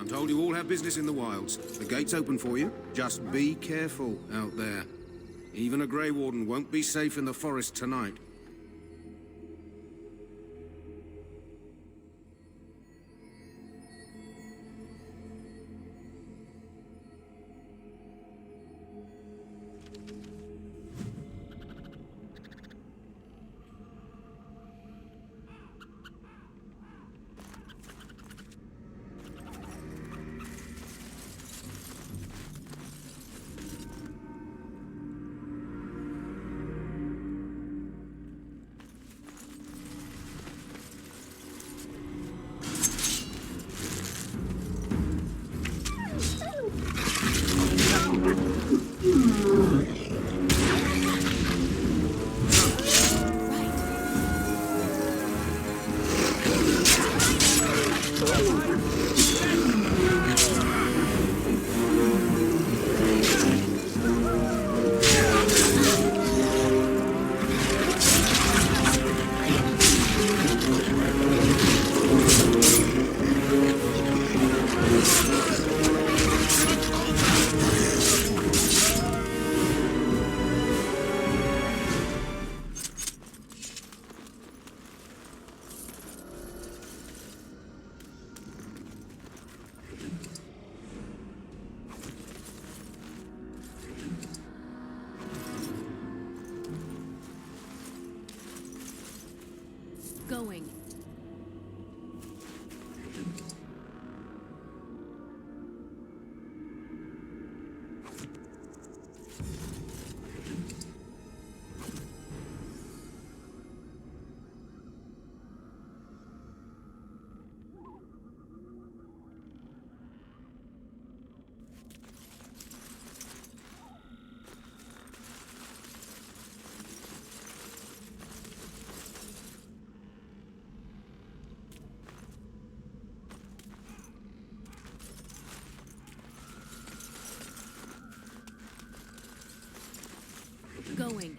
I'm told you all have business in the wilds. The gate's open for you. Just be careful out there. Even a Grey Warden won't be safe in the forest tonight. Going. Going.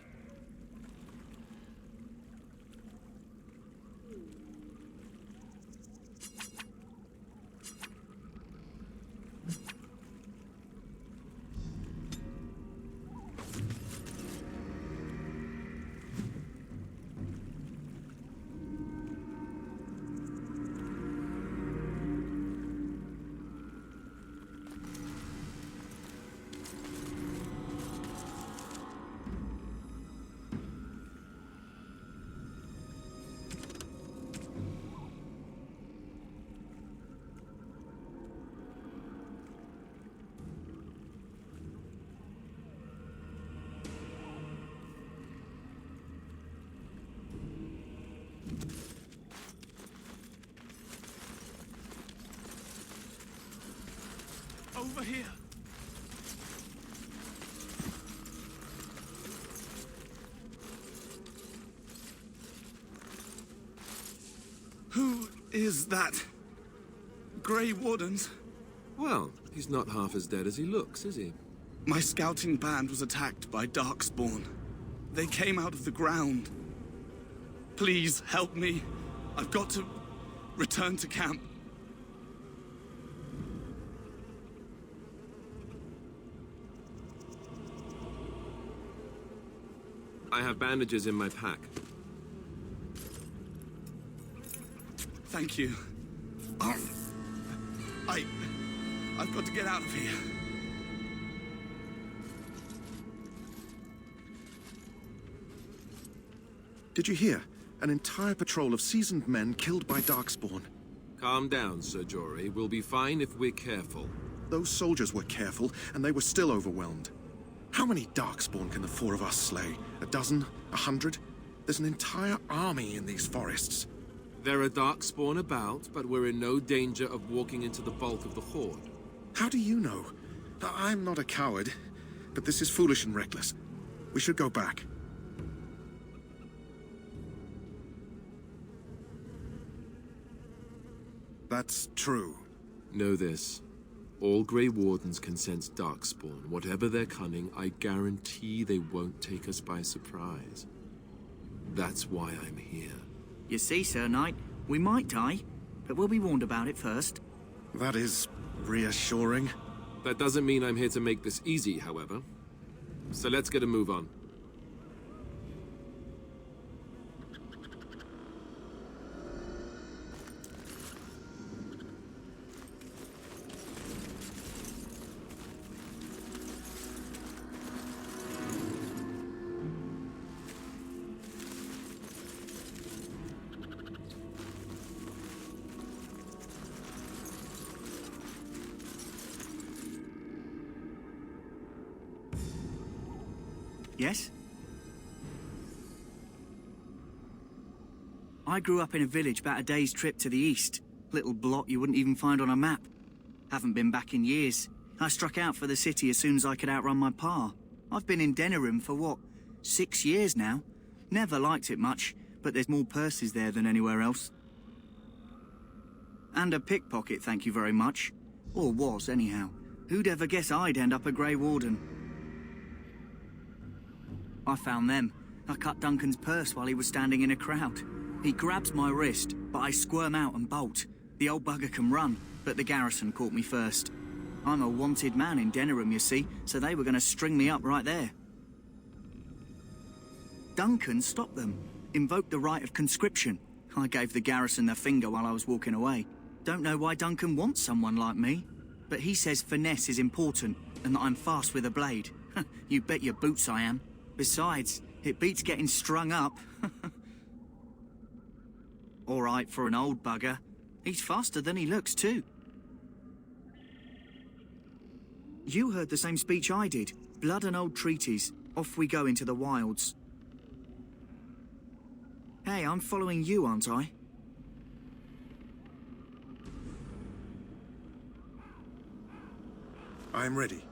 Over here. Who is that? Grey Wardens? Well, he's not half as dead as he looks, is he? My scouting band was attacked by darkspawn. They came out of the ground. Please help me. I've got to return to camp. I have bandages in my pack. Thank you. I've got to get out of here. Did you hear? An entire patrol of seasoned men killed by darkspawn. Calm down, Sir Jory. We'll be fine if we're careful. Those soldiers were careful, and they were still overwhelmed. How many darkspawn can the four of us slay? A dozen? 100? There's an entire army in these forests. There are darkspawn about, but we're in no danger of walking into the bulk of the horde. How do you know? I'm not a coward, but this is foolish and reckless. We should go back. That's true. Know this. All Grey Wardens can sense darkspawn. Whatever their cunning, I guarantee they won't take us by surprise. That's why I'm here. You see, Sir Knight, we might die, but we'll be warned about it first. That is reassuring. That doesn't mean I'm here to make this easy, however. So let's get a move on. Yes? I grew up in a village about a day's trip to the east. Little blot you wouldn't even find on a map. Haven't been back in years. I struck out for the city as soon as I could outrun my pa. I've been in Denerim for what, 6 years now? Never liked it much, but there's more purses there than anywhere else. And a pickpocket, thank you very much. Or was, anyhow. Who'd ever guess I'd end up a Grey Warden? I found them. I cut Duncan's purse while he was standing in a crowd. He grabs my wrist, but I squirm out and bolt. The old bugger can run, but the garrison caught me first. I'm a wanted man in Denerim, you see, so they were going to string me up right there. Duncan stopped them, invoked the right of conscription. I gave the garrison the finger while I was walking away. Don't know why Duncan wants someone like me, but he says finesse is important and that I'm fast with a blade. You bet your boots I am. Besides, it beats getting strung up. All right for an old bugger. He's faster than he looks, too. You heard the same speech I did. Blood and old treaties. Off we go into the wilds. Hey, I'm following you, aren't I? I'm ready.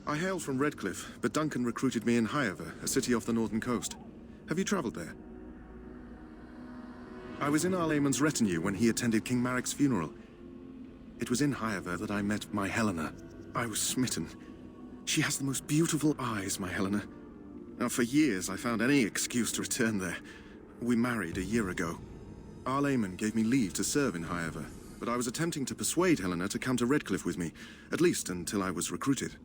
I hail from Redcliffe, but Duncan recruited me in Highover, a city off the northern coast. Have you traveled there? I was in Arl Eamon's retinue when he attended King Maric's funeral. It was in Highover that I met my Helena. I was smitten. She has the most beautiful eyes, my Helena. Now, for years, I found any excuse to return there. We married a year ago. Arl Eamon gave me leave to serve in Highover, but I was attempting to persuade Helena to come to Redcliffe with me, at least until I was recruited.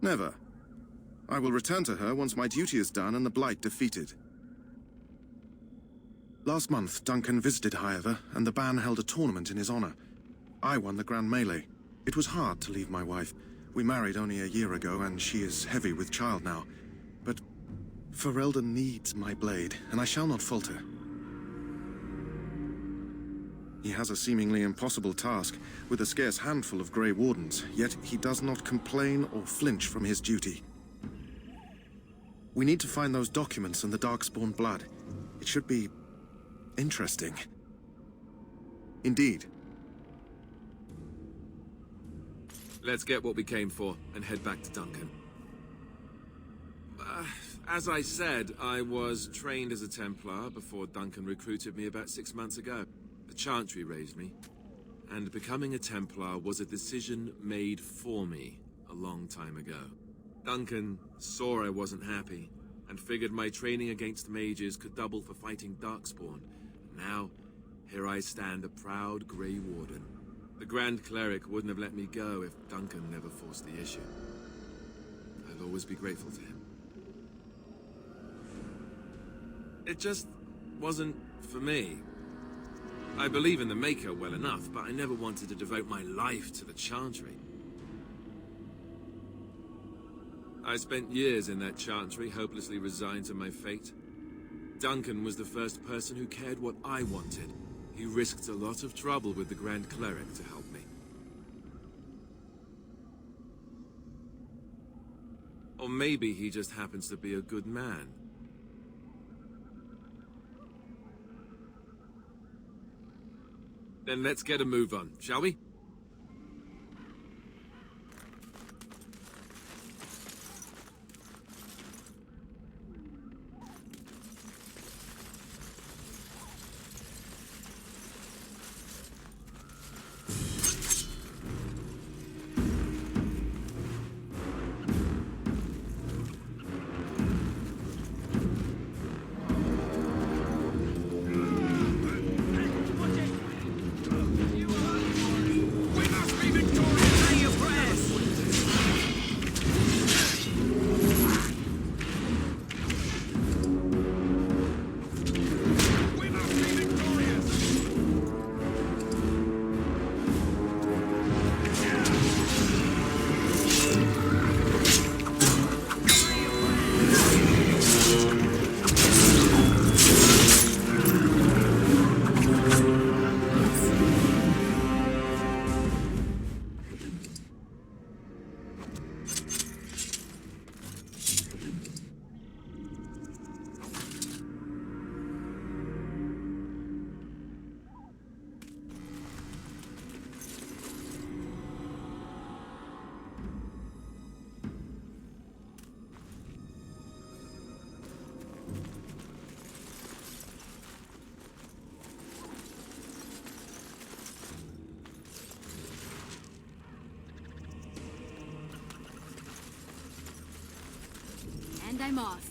Never. I will return to her once my duty is done and the Blight defeated. Last month, Duncan visited Highover, and the band held a tournament in his honor. I won the Grand Melee. It was hard to leave my wife. We married only a year ago, and she is heavy with child now. But Ferelden needs my blade, and I shall not falter. He has a seemingly impossible task, with a scarce handful of Grey Wardens, yet he does not complain or flinch from his duty. We need to find those documents and the Darkspawn blood. It should be interesting. Indeed. Let's get what we came for and head back to Duncan. As I said, I was trained as a Templar before Duncan recruited me about 6 months ago. The Chantry raised me, and becoming a Templar was a decision made for me a long time ago. Duncan saw I wasn't happy, and figured my training against mages could double for fighting Darkspawn. Now, here I stand, a proud Grey Warden. The Grand Cleric wouldn't have let me go if Duncan never forced the issue. I'll always be grateful to him. It just wasn't for me. I believe in the Maker well enough, but I never wanted to devote my life to the Chantry. I spent years in that Chantry, hopelessly resigned to my fate. Duncan was the first person who cared what I wanted. He risked a lot of trouble with the Grand Cleric to help me. Or maybe he just happens to be a good man. Then let's get a move on, shall we? I'm off.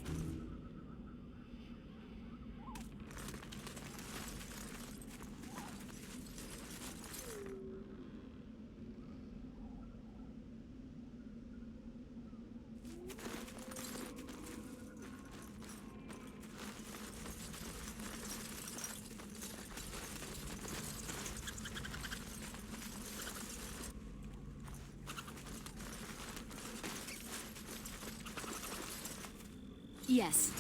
Yes.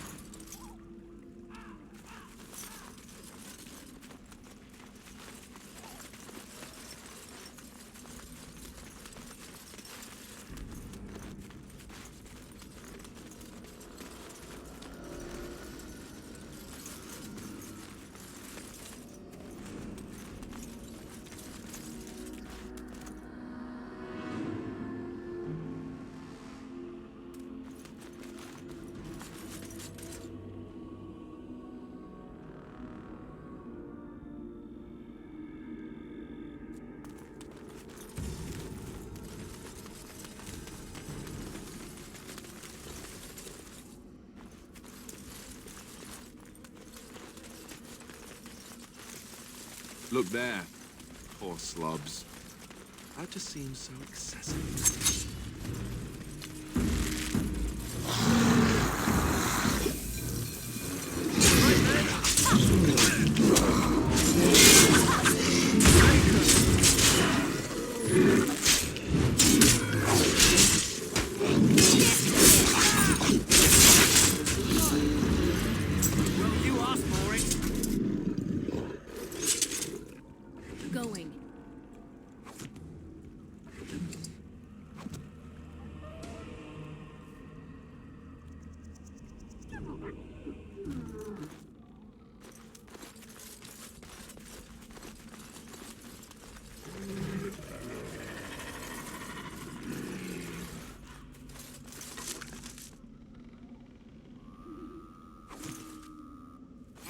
Look there. Poor slobs. That just seems so excessive. Well, you asked for it. Going.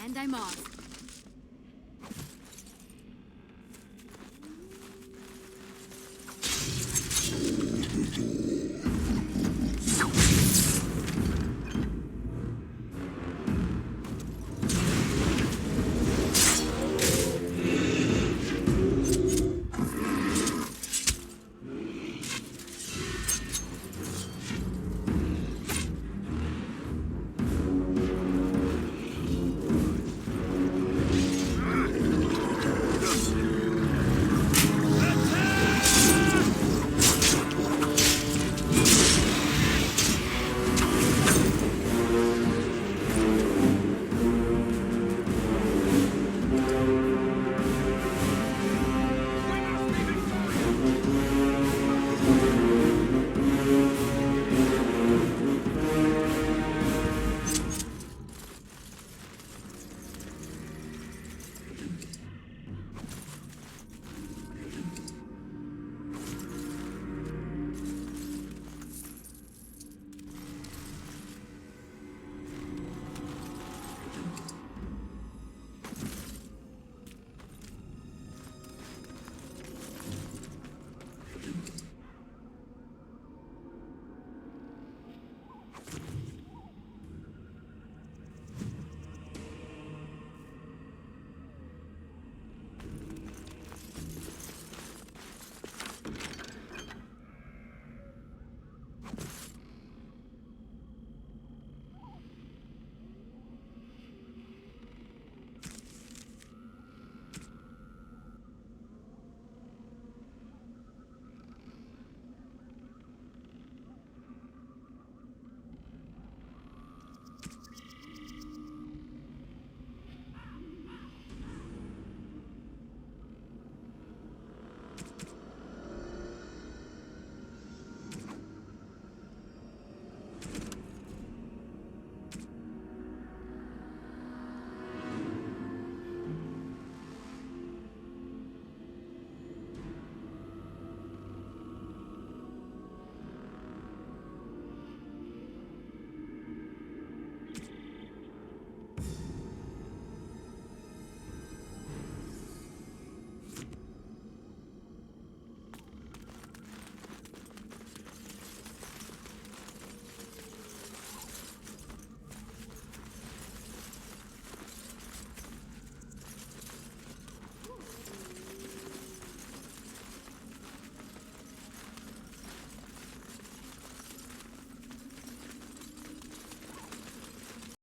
And I'm off.